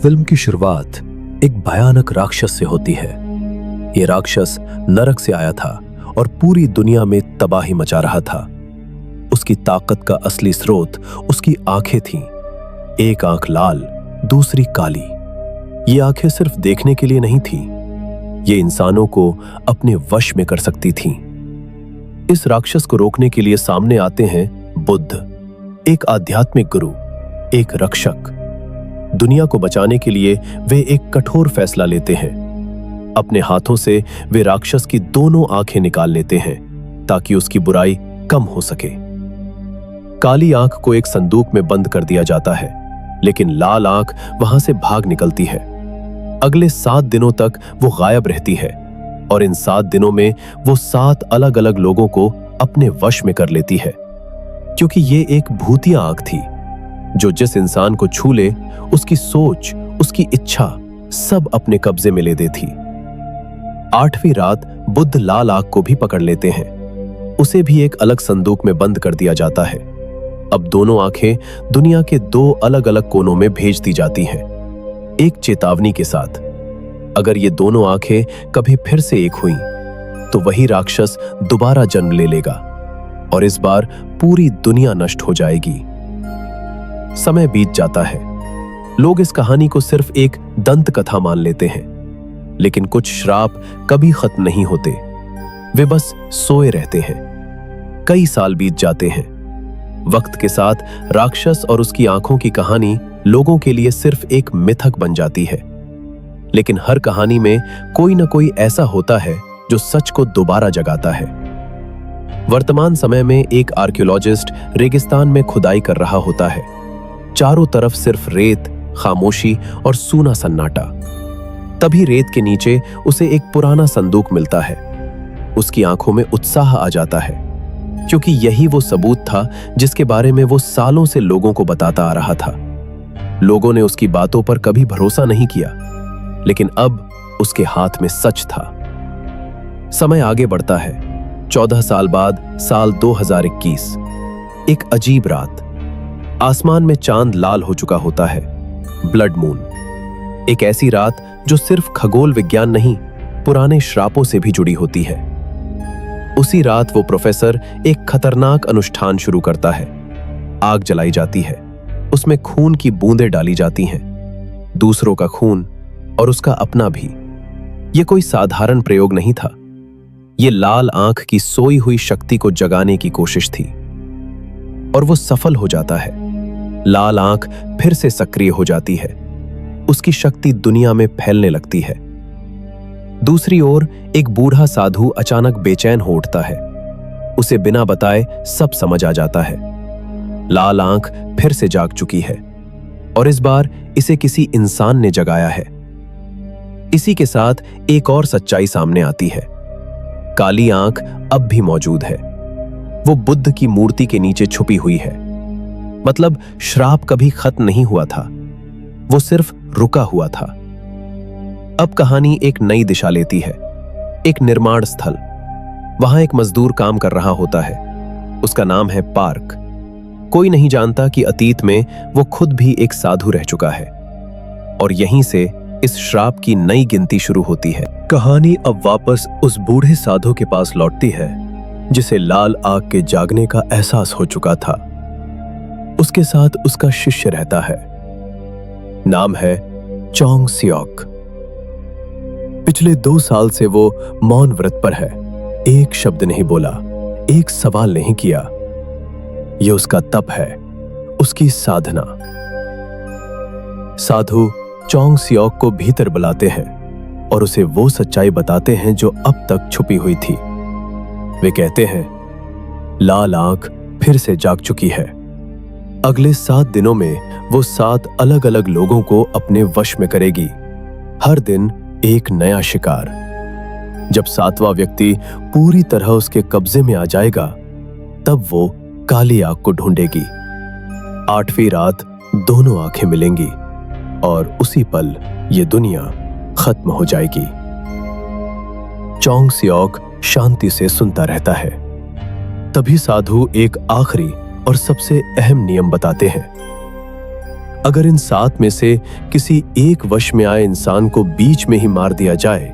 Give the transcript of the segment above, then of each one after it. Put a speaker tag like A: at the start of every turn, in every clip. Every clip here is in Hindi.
A: फिल्म की शुरुआत एक भयानक राक्षस से होती है। ये राक्षस नरक से आया था और पूरी दुनिया में तबाही मचा रहा था। उसकी ताकत का असली स्रोत उसकी आंखें थीं। एक आंख लाल, दूसरी काली। ये आंखें सिर्फ देखने के लिए नहीं थीं, ये इंसानों को अपने वश में कर सकती थीं। इस राक्षस को रोकने के लिए सामने आते हैं बुद्ध, एक आध्यात्मिक गुरु, एक रक्षक। दुनिया को बचाने के लिए वे एक कठोर फैसला लेते हैं। अपने हाथों से वे राक्षस की दोनों आंखें निकाल लेते हैं ताकि उसकी बुराई कम हो सके। काली आंख को एक संदूक में बंद कर दिया जाता है, लेकिन लाल आंख वहां से भाग निकलती है। अगले 7 दिनों तक वो गायब रहती है और इन 7 दिनों में वो 7 अलग अलग लोगों को अपने वश में कर लेती है, क्योंकि ये एक भूतिया आंख थी जो जिस इंसान को छू ले उसकी सोच, उसकी इच्छा सब अपने कब्जे में ले देती। 8वीं रात बुद्ध लाल आंख को भी पकड़ लेते हैं। उसे भी एक अलग संदूक में बंद कर दिया जाता है। अब दोनों आंखें दुनिया के 2 अलग अलग कोनों में भेज दी जाती हैं, एक चेतावनी के साथ। अगर ये दोनों आंखें कभी फिर से एक हुई तो वही राक्षस दोबारा जन्म ले लेगा और इस बार पूरी दुनिया नष्ट हो जाएगी। समय बीत जाता है। लोग इस कहानी को सिर्फ एक दंत कथा मान लेते हैं, लेकिन कुछ श्राप कभी खत्म नहीं होते। वे बस सोए रहते हैं। कई साल बीत जाते हैं। वक्त के साथ राक्षस और उसकी आंखों की कहानी लोगों के लिए सिर्फ एक मिथक बन जाती है, लेकिन हर कहानी में कोई न कोई ऐसा होता है जो सच को दोबारा जगाता है। वर्तमान समय में एक आर्कियोलॉजिस्ट रेगिस्तान में खुदाई कर रहा होता है। चारों तरफ सिर्फ रेत, खामोशी और सूना सन्नाटा। तभी रेत के नीचे उसे एक पुराना संदूक मिलता है। उसकी आंखों में उत्साह आ जाता है, क्योंकि यही वो सबूत था जिसके बारे में वो सालों से लोगों को बताता आ रहा था। लोगों ने उसकी बातों पर कभी भरोसा नहीं किया, लेकिन अब उसके हाथ में सच था। समय आगे बढ़ता है। 14 साल बाद साल 2021। एक अजीब रात। आसमान में चांद लाल हो चुका होता है, ब्लड मून। एक ऐसी रात जो सिर्फ खगोल विज्ञान नहीं, पुराने श्रापों से भी जुड़ी होती है। उसी रात वो प्रोफेसर एक खतरनाक अनुष्ठान शुरू करता है। आग जलाई जाती है, उसमें खून की बूंदें डाली जाती हैं, दूसरों का खून और उसका अपना भी। यह कोई साधारण प्रयोग नहीं था। ये लाल आंख की सोई हुई शक्ति को जगाने की कोशिश थी, और वो सफल हो जाता है। लाल आंख फिर से सक्रिय हो जाती है। उसकी शक्ति दुनिया में फैलने लगती है। दूसरी ओर एक बूढ़ा साधु अचानक बेचैन हो उठता है। उसे बिना बताए सब समझ आ जाता है। लाल आंख फिर से जाग चुकी है, और इस बार इसे किसी इंसान ने जगाया है। इसी के साथ एक और सच्चाई सामने आती है। काली आंख अब भी मौजूद है। वो बुद्ध की मूर्ति के नीचे छुपी हुई है। मतलब श्राप कभी खत्म नहीं हुआ था, वो सिर्फ रुका हुआ था। अब कहानी एक नई दिशा लेती है। एक निर्माण स्थल। वहां एक मजदूर काम कर रहा होता है। उसका नाम है पार्क। कोई नहीं जानता कि अतीत में वो खुद भी एक साधु रह चुका है, और यहीं से इस श्राप की नई गिनती शुरू होती है। कहानी अब वापस उस बूढ़े साधु के पास लौटती है जिसे लाल आग के जागने का एहसास हो चुका था। उसके साथ उसका शिष्य रहता है। नाम है चोंग सियोक। पिछले 2 साल से वो मौन व्रत पर है। एक शब्द नहीं बोला, एक सवाल नहीं किया। ये उसका तप है, उसकी साधना। साधु चोंग सियोक को भीतर बुलाते हैं और उसे वो सच्चाई बताते हैं जो अब तक छुपी हुई थी। वे कहते हैं, लाल आंख फिर से जाग चुकी है। अगले 7 दिनों में वो 7 अलग अलग लोगों को अपने वश में करेगी। हर दिन एक नया शिकार। जब 7वां व्यक्ति पूरी तरह उसके कब्जे में आ जाएगा, तब वो काली आंख को ढूंढेगी। 8वीं रात दोनों आंखें मिलेंगी और उसी पल ये दुनिया खत्म हो जाएगी। चोंग सियोक शांति से सुनता रहता है। तभी साधु एक आखिरी और सबसे अहम नियम बताते हैं। अगर इन 7 में से किसी एक वश में आए इंसान को बीच में ही मार दिया जाए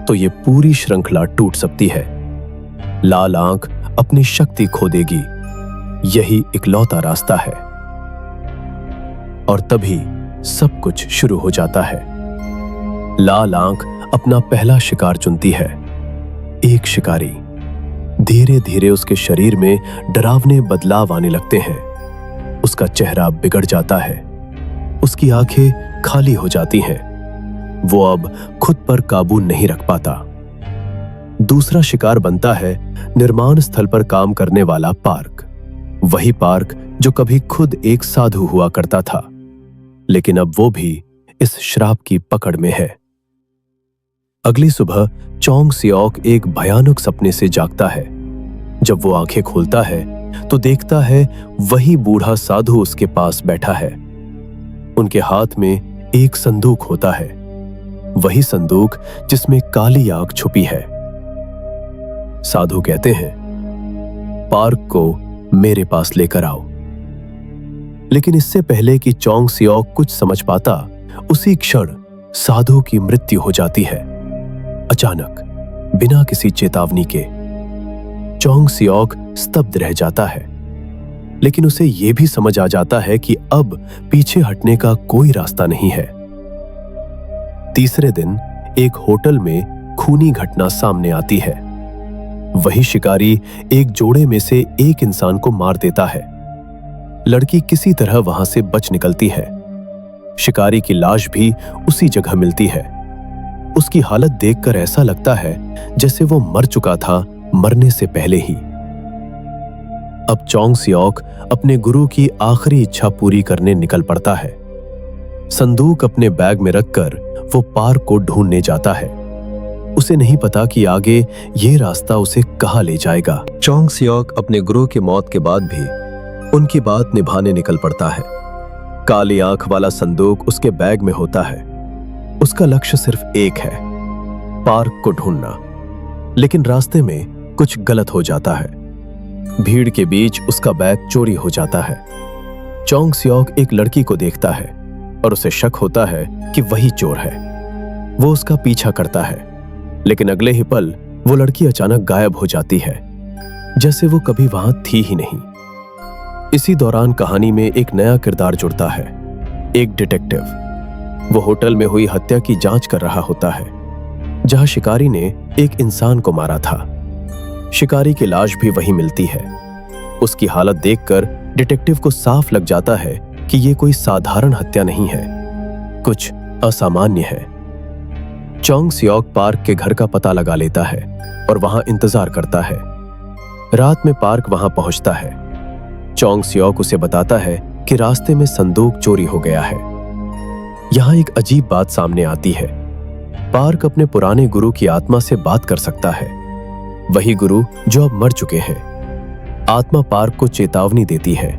A: तो ये पूरी श्रृंखला टूट सकती है। लाल आंख अपनी शक्ति खो देगी, यही इकलौता रास्ता है। और तभी सब कुछ शुरू हो जाता है। लाल आंख अपना पहला शिकार चुनती है। एक शिकारी। धीरे धीरे उसके शरीर में डरावने बदलाव आने लगते हैं। उसका चेहरा बिगड़ जाता है, उसकी आंखें खाली हो जाती हैं। वो अब खुद पर काबू नहीं रख पाता। दूसरा शिकार बनता है निर्माण स्थल पर काम करने वाला पार्क। वही पार्क जो कभी खुद एक साधु हुआ करता था, लेकिन अब वो भी इस श्राप की पकड़ में है। अगली सुबह चोंग सियोक एक भयानक सपने से जागता है। जब वो आंखें खोलता है तो देखता है वही बूढ़ा साधु उसके पास बैठा है। उनके हाथ में एक संदूक होता है, वही संदूक जिसमें काली आग छुपी है। साधु कहते हैं, पार्क को मेरे पास लेकर आओ। लेकिन इससे पहले कि चोंग सियोक कुछ समझ पाता, उसी क्षण साधु की मृत्यु हो जाती है। अचानक, बिना किसी चेतावनी के। चोंग सियोक स्तब्ध रह जाता है, लेकिन उसे यह भी समझ आ जाता है कि अब पीछे हटने का कोई रास्ता नहीं है। तीसरे दिन एक होटल में खूनी घटना सामने आती है। वही शिकारी एक जोड़े में से एक इंसान को मार देता है। लड़की किसी तरह वहां से बच निकलती है। शिकारी की लाश भी उसी जगह मिलती है। उसकी हालत देखकर ऐसा लगता है जैसे वो मर चुका था मरने से पहले ही। अब चोंग सियोक अपने गुरु की आखिरी इच्छा पूरी करने निकल पड़ता है। संदूक अपने बैग में रखकर वो पार्क को ढूंढने जाता है। उसे नहीं पता कि आगे ये रास्ता उसे कहां ले जाएगा। चोंग सियोक अपने गुरु की मौत के बाद भी उनकी बात निभाने निकल पड़ता है। काली आंख वाला संदूक उसके बैग में होता है। उसका लक्ष्य सिर्फ एक है, पार्क को ढूंढना। लेकिन रास्ते में कुछ गलत हो जाता है। भीड़ के बीच उसका बैग चोरी हो जाता है। चोंग सियोक एक लड़की को देखता है और उसे शक होता है कि वही चोर है। वो उसका पीछा करता है, लेकिन अगले ही पल वो लड़की अचानक गायब हो जाती है, जैसे वो कभी वहां थी ही नहीं। इसी दौरान कहानी में एक नया किरदार जुड़ता है, एक डिटेक्टिव। वो होटल में हुई हत्या की जांच कर रहा होता है, जहां शिकारी ने एक इंसान को मारा था। शिकारी की लाश भी वहीं मिलती है। उसकी हालत देखकर डिटेक्टिव को साफ लग जाता है कि ये कोई साधारण हत्या नहीं है, कुछ असामान्य है। चोंग सियोक पार्क के घर का पता लगा लेता है और वहां इंतजार करता है। रात में पार्क वहां पहुंचता है। चोंग सियोक उसे बताता है कि रास्ते में संदूक चोरी हो गया है। यहां एक अजीब बात सामने आती है। पार्क अपने पुराने गुरु की आत्मा से बात कर सकता है, वही गुरु जो अब मर चुके हैं। आत्मा पार्क को चेतावनी देती है,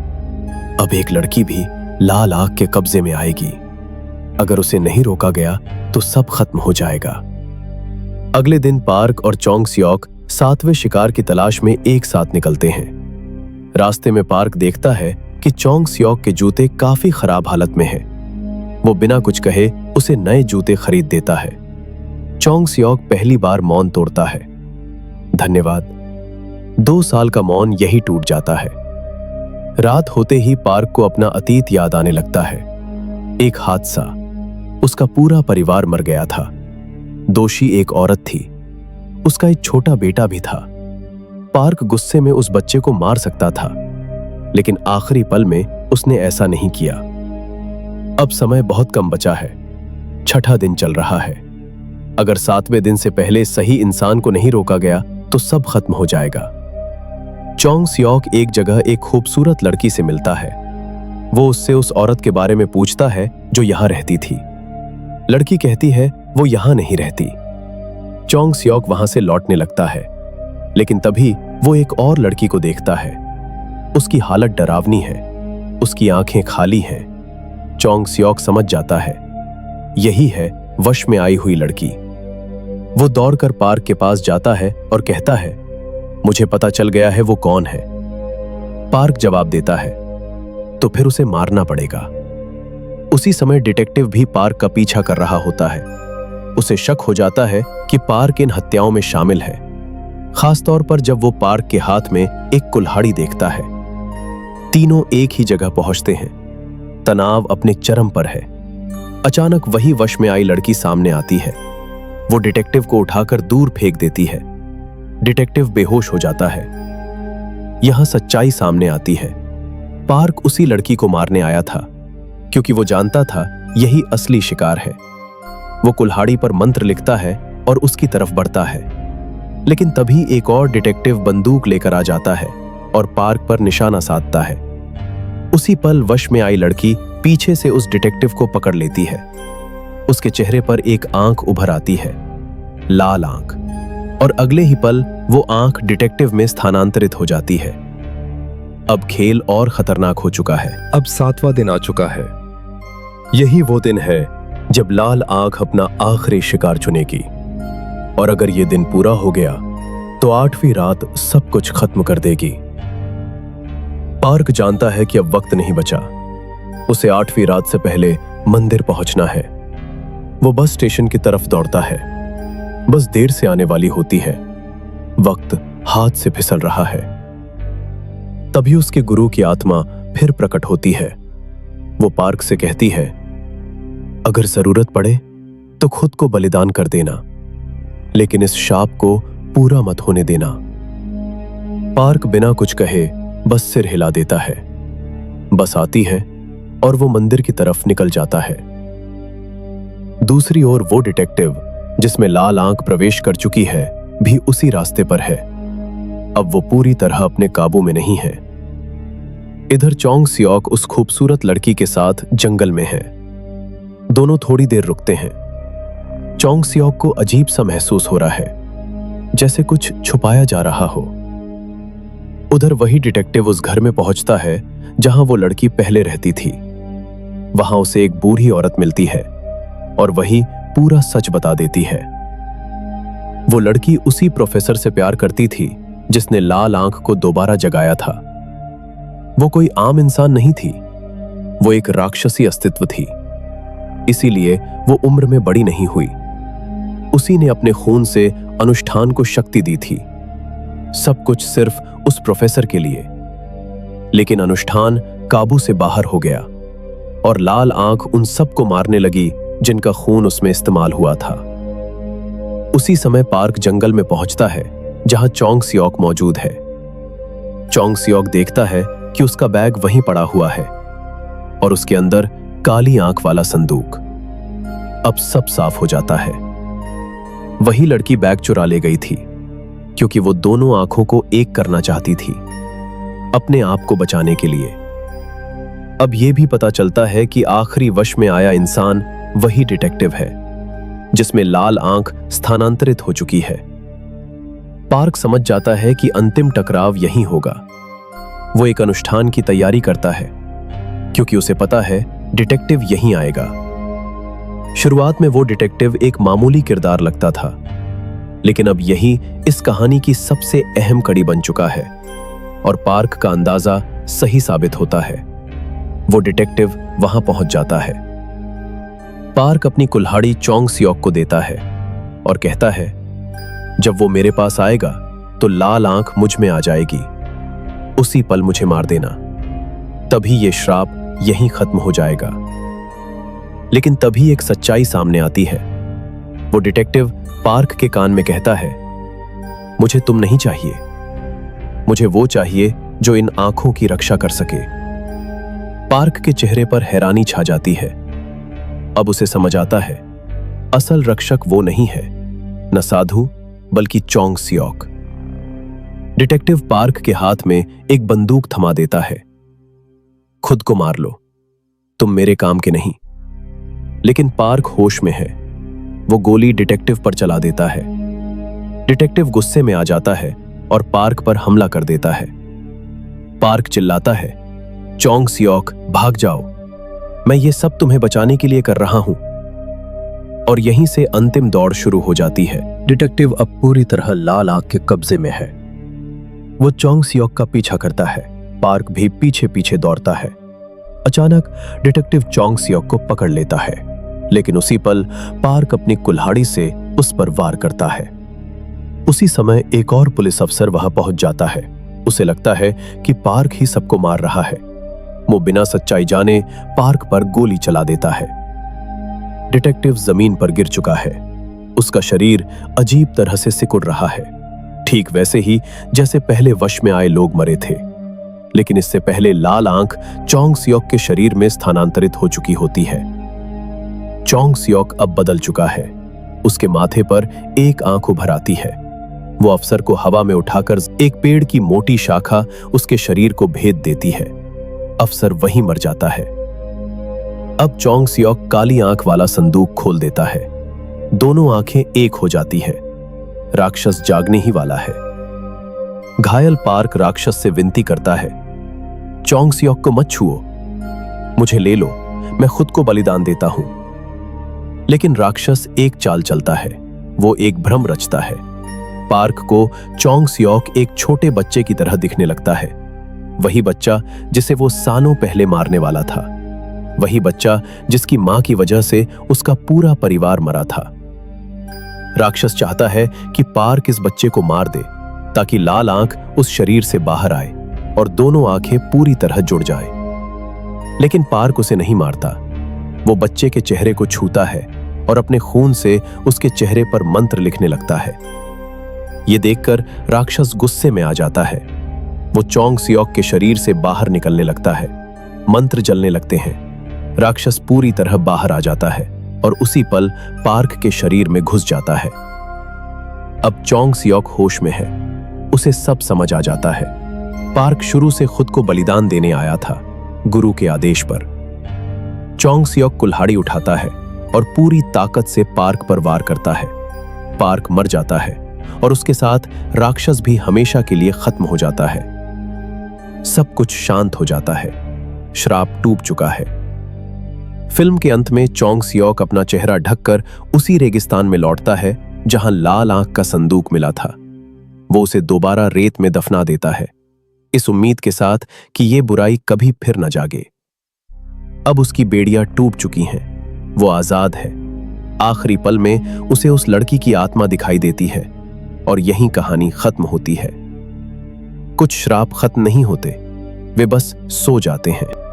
A: अब एक लड़की भी लाल आग के कब्जे में आएगी। अगर उसे नहीं रोका गया तो सब खत्म हो जाएगा। अगले दिन पार्क और चोंग सियोक 7वें शिकार की तलाश में एक साथ निकलते हैं। रास्ते में पार्क देखता है कि चोंग सियोक के जूते काफी खराब हालत में हैं। वो बिना कुछ कहे उसे नए जूते खरीद देता है। चोंग सियोक पहली बार मौन तोड़ता है। धन्यवाद। 2 साल का मौन यही टूट जाता है। रात होते ही पार्क को अपना अतीत याद आने लगता है। एक हादसा, उसका पूरा परिवार मर गया था। दोषी एक औरत थी, उसका एक छोटा बेटा भी था। पार्क गुस्से में उस बच्चे को मार सकता था, लेकिन आखिरी पल में उसने ऐसा नहीं किया। अब समय बहुत कम बचा है। 6ठा दिन चल रहा है। अगर 7वें दिन से पहले सही इंसान को नहीं रोका गया तो सब खत्म हो जाएगा। चोंग सियोक एक जगह एक खूबसूरत लड़की से मिलता है। वो उससे उस औरत के बारे में पूछता है जो यहां रहती थी। लड़की कहती है वो यहां नहीं रहती। चोंग सियोक वहां से लौटने लगता है, लेकिन तभी वो एक और लड़की को देखता है। उसकी हालत डरावनी है, उसकी आंखें खाली हैं। चोंग सियोक समझ जाता है यही है वश में आई हुई लड़की। वो दौड़कर पार्क के पास जाता है और कहता है, मुझे पता चल गया है वो कौन है। पार्क जवाब देता है, तो फिर उसे मारना पड़ेगा। उसी समय डिटेक्टिव भी पार्क का पीछा कर रहा होता है। उसे शक हो जाता है कि पार्क इन हत्याओं में शामिल है, खासतौर पर जब वो पार्क के हाथ में एक कुल्हाड़ी देखता है। तीनों एक ही जगह पहुंचते हैं। तनाव अपने चरम पर है। अचानक वही वश में आई लड़की सामने आती है। वो डिटेक्टिव को उठाकर दूर फेंक देती है। डिटेक्टिव बेहोश हो जाता है। यहां सच्चाई सामने आती है। पार्क उसी लड़की को मारने आया था, क्योंकि वो जानता था यही असली शिकार है। वो कुल्हाड़ी पर मंत्र लिखता है और उसकी तरफ बढ़ता है, लेकिन तभी एक और डिटेक्टिव बंदूक लेकर आ जाता है और पार्क पर निशाना साधता है। उसी पल वश में आई लड़की पीछे से उस डिटेक्टिव को पकड़ लेती है। उसके चेहरे पर एक आंख उभर आती है, लाल आंख, और अगले ही पल वो आंख डिटेक्टिव में स्थानांतरित हो जाती है। अब खेल और खतरनाक हो चुका है। अब 7वां दिन आ चुका है। यही वो दिन है जब लाल आंख अपना आखिरी शिकार चुनेगी, और अगर ये दिन पूरा हो गया तो 8वीं रात सब कुछ खत्म कर देगी। पार्क जानता है कि अब वक्त नहीं बचा। उसे 8वीं रात से पहले मंदिर पहुंचना है। वो बस स्टेशन की तरफ दौड़ता है। बस देर से आने वाली होती है। वक्त हाथ से फिसल रहा है। तभी उसके गुरु की आत्मा फिर प्रकट होती है। वो पार्क से कहती है, अगर जरूरत पड़े तो खुद को बलिदान कर देना, लेकिन इस शाप को पूरा मत होने देना। पार्क बिना कुछ कहे बस सिर हिला देता है। बस आती है और वो मंदिर की तरफ निकल जाता है। दूसरी ओर वो डिटेक्टिव जिसमें लाल आंख प्रवेश कर चुकी है भी उसी रास्ते पर है। अब वो पूरी तरह अपने काबू में नहीं है। इधर चोंग सियोक उस खूबसूरत लड़की के साथ जंगल में है। दोनों थोड़ी देर रुकते हैं। चोंग सियोक को अजीब सा महसूस हो रहा है, जैसे कुछ छुपाया जा रहा हो। उधर वही डिटेक्टिव उस घर में पहुंचता है जहां वो लड़की पहले रहती थी। वहां उसे एक बूढ़ी औरत मिलती है और वही पूरा सच बता देती है। वो लड़की उसी प्रोफेसर से प्यार करती थी जिसने लाल आंख को दोबारा जगाया था। वो कोई आम इंसान नहीं थी, वो एक राक्षसी अस्तित्व थी। इसीलिए वो उम्र में बड़ी नहीं हुई। उसी ने अपने खून से अनुष्ठान को शक्ति दी थी, सब कुछ सिर्फ उस प्रोफेसर के लिए। लेकिन अनुष्ठान काबू से बाहर हो गया और लाल आंख उन सबको मारने लगी जिनका खून उसमें इस्तेमाल हुआ था। उसी समय पार्क जंगल में पहुंचता है जहां चोंग सियोक मौजूद है। चोंग सियोक देखता है कि उसका बैग वहीं पड़ा हुआ है और उसके अंदर काली आंख वाला संदूक। अब सब साफ हो जाता है। वही लड़की बैग चुरा ले गई थी, क्योंकि वो दोनों आंखों को एक करना चाहती थी, अपने आप को बचाने के लिए। अब यह भी पता चलता है कि आखिरी वश में आया इंसान वही डिटेक्टिव है जिसमें लाल आंख स्थानांतरित हो चुकी है। पार्क समझ जाता है कि अंतिम टकराव यहीं होगा। वो एक अनुष्ठान की तैयारी करता है, क्योंकि उसे पता है डिटेक्टिव यहीं आएगा। शुरुआत में वो डिटेक्टिव एक मामूली किरदार लगता था, लेकिन अब यही इस कहानी की सबसे अहम कड़ी बन चुका है और पार्क का अंदाजा सही साबित होता है। वो डिटेक्टिव वहां पहुंच जाता है। पार्क अपनी कुल्हाड़ी चोंग सियोक को देता है और कहता है, जब वो मेरे पास आएगा तो लाल आंख मुझ में आ जाएगी। उसी पल मुझे मार देना, तभी ये श्राप यहीं खत्म हो जाएगा। लेकिन तभी एक सच्चाई सामने आती है। वो डिटेक्टिव पार्क के कान में कहता है, मुझे तुम नहीं चाहिए, मुझे वो चाहिए जो इन आंखों की रक्षा कर सके। पार्क के चेहरे पर हैरानी छा जाती है। अब उसे समझ आता है, असल रक्षक वो नहीं है, न साधु बल्कि चोंग सियोक। डिटेक्टिव पार्क के हाथ में एक बंदूक थमा देता है। खुद को मार लो, तुम मेरे काम के नहीं। लेकिन पार्क होश में है। वो गोली डिटेक्टिव पर चला देता है। डिटेक्टिव गुस्से में आ जाता है और पार्क पर हमला कर देता है। पार्क चिल्लाता है, चोंग सियोक भाग जाओ, मैं ये सब तुम्हें बचाने के लिए कर रहा हूं। और यहीं से अंतिम दौड़ शुरू हो जाती है। डिटेक्टिव अब पूरी तरह लाल आंख के कब्जे में है। वो चोंग सियोक का पीछा करता है। पार्क भी पीछे पीछे दौड़ता है। अचानक डिटेक्टिव चोंग सियोक को पकड़ लेता है, लेकिन उसी पल पार्क अपनी कुल्हाड़ी से उस पर वार करता है। उसी समय एक और पुलिस अफसर वहां पहुंच जाता है। उसे लगता है कि पार्क ही सबको मार रहा है। वो बिना सच्चाई जाने पार्क पर गोली चला देता है। डिटेक्टिव जमीन पर गिर चुका है। उसका शरीर अजीब तरह से सिकुड़ रहा है, ठीक वैसे ही जैसे पहले वश में आए लोग मरे थे। लेकिन इससे पहले लाल आंख चोंग सियोक के शरीर में स्थानांतरित हो चुकी होती है। चोंग सियोक अब बदल चुका है। उसके माथे पर एक आंख उभर आती है। वो अफसर को हवा में उठाकर एक पेड़ की मोटी शाखा उसके शरीर को भेद देती है। अफसर वहीं मर जाता है। अब चोंग सियोक काली आंख वाला संदूक खोल देता है। दोनों आंखें एक हो जाती है। राक्षस जागने ही वाला है। घायल पार्क राक्षस से विनती करता है, चोंग सियोक को मत छुओ, मुझे ले लो, मैं खुद को बलिदान देता हूं। लेकिन राक्षस एक चाल चलता है। वो एक भ्रम रचता है। पार्क को चोंग सियोक एक छोटे बच्चे की तरह दिखने लगता है। वही बच्चा जिसे वो सालों पहले मारने वाला था। वही बच्चा जिसकी मां की वजह से उसका पूरा परिवार मरा था। राक्षस चाहता है कि पार्क इस बच्चे को मार दे ताकि लाल आंख उस शरीर से बाहर आए और दोनों आंखें पूरी तरह जुड़ जाएं। लेकिन पार्क उसे नहीं मारता। वो बच्चे के चेहरे को छूता है और अपने खून से उसके चेहरे पर मंत्र लिखने लगता है। ये देखकर राक्षस गुस्से में आ जाता है। वो चोंग सियोक के शरीर से बाहर निकलने लगता है। मंत्र जलने लगते हैं। राक्षस पूरी तरह बाहर आ जाता है और उसी पल पार्क के शरीर में घुस जाता है। अब चोंग सियोक होश में है। उसे सब समझ आ जाता है। पार्क शुरू से खुद को बलिदान देने आया था, गुरु के आदेश पर। चोंग सियोक कुल्हाड़ी उठाता है और पूरी ताकत से पार्क पर वार करता है। पार्क मर जाता है और उसके साथ राक्षस भी हमेशा के लिए खत्म हो जाता है। सब कुछ शांत हो जाता है। श्राप टूट चुका है। फिल्म के अंत में चोंग सियोक अपना चेहरा ढककर उसी रेगिस्तान में लौटता है जहां लाल आंख का संदूक मिला था। वो उसे दोबारा रेत में दफना देता है, इस उम्मीद के साथ कि ये बुराई कभी फिर न जागे। अब उसकी बेड़ियां टूट चुकी हैं। वो आजाद है। आखिरी पल में उसे उस लड़की की आत्मा दिखाई देती है और यहीं कहानी खत्म होती है। कुछ श्राप खत्म नहीं होते, वे बस सो जाते हैं।